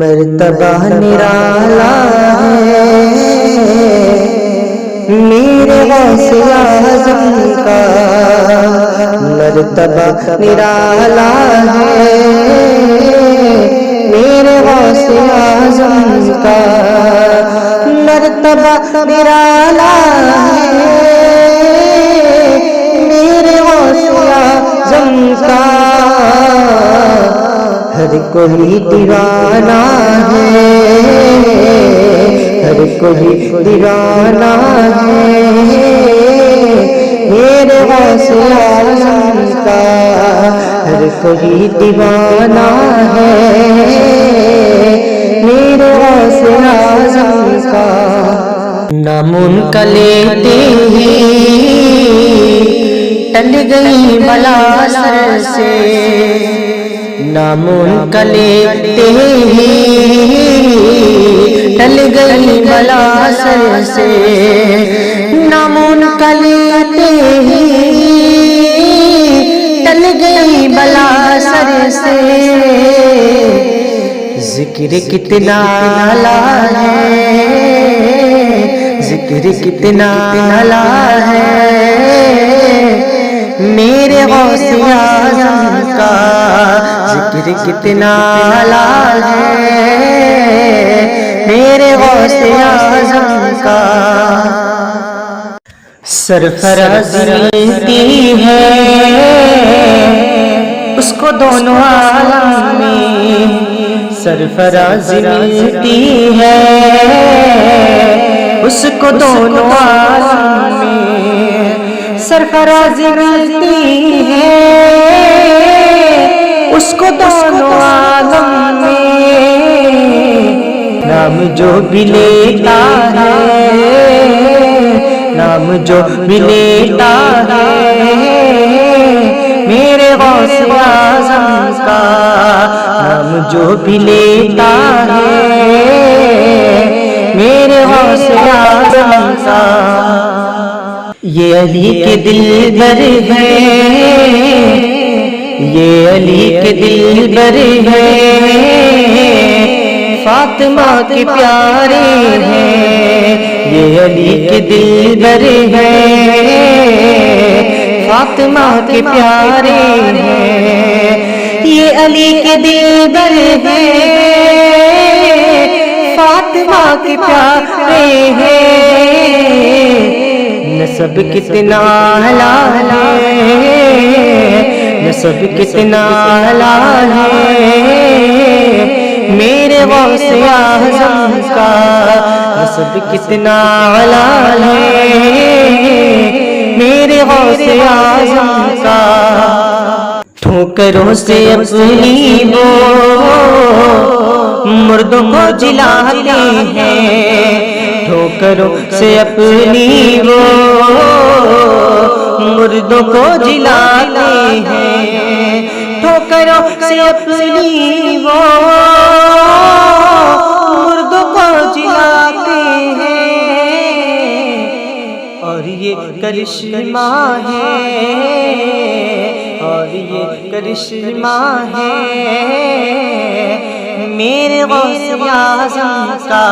مرتبہ نرالا ہے میرے غوث اعظم کا، مرتبہ نرالا ہے میرے غوث اعظم کا، مرتبہ نرالا ہے میرے غوث اعظم کا، ہر کوئی دیوانہ ہے، ہر کوئی دیوانہ ہے میرے غوث اعظم کا، ہر کوئی دیوانہ ہے میرے غوث اعظم کا، نام ان کا لیتے ہی ٹل گئی بلا سر سے، نام ان کا لیتے ہی ٹل گئی بلا سر سے، نام ان کا لیتے ہی ٹل گئی بلا سر سے، ذکر کتنا اعلیٰ ہے، ذکر کتنا اعلیٰ ہے میرے غوث اعظم کا، ذکر کتنا اعلیٰ ہے میرے غوث اعظم کا، سرفرازی ملتی ہے اس کو دونوں عالم میں، سرفرازی ملتی ہے اس کو دونوں عالم میں، سرفرازی ملتی ہے اس کو دونوں عالم میں، نام جو بھی لیتا ہے، نام جو بھی لیتا ہے میرے غوث اعظم کا، نام جو بھی لیتا ہے میرے غوث اعظم کا، یہ علی کے دل بر ہے، یہ علی کے دل بر ہے، فاطمہ کے پیارے ہیں، یہ علی کے دل بر ہے، فاطمہ کے پیارے ہیں، یہ علی کے دل بر ہے، فاطمہ کے پیارے ہیں، نسب کتنا اعلیٰ ہے، نسب کتنا اعلیٰ ہے میرے غوث اعظم کا، نسب کتنا اعلیٰ ہے میرے غوث اعظم کا، ٹھوکروں سے اپنی وہ مردوں کو جلاتے ہیں، ٹھوکروں سے اپنی وہ مردوں کو جلاتے ہیں، ٹھوکروں سے اپنی وہ مردوں کو جلاتے ہیں، اور یہ کرشمہ ہے، اور یہ کرشمہ ہے میرے غوث اعظم کا،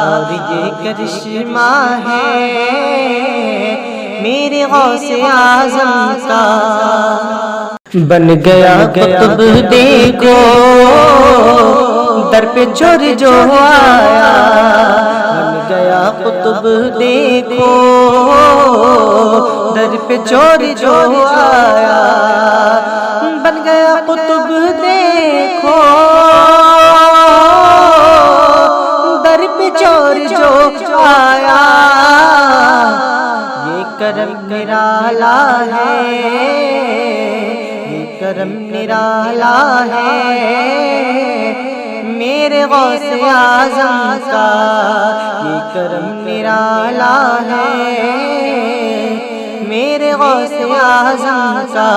اور یہ کرشمہ ہے میرے غوث اعظم کا، بن گیا قطب دیکھو در پہ چور جو آیا، بن گیا قطب دیکھو در پہ چور جو آیا، بن گیا قطب دیکھو در پہ چور جو آیا، یہ کرم نرالا ہے، یہ کرم نرالا ہے میرے غوث اعظم کا، یہ کرم نرالا ہے میرے غوث اعظم کا۔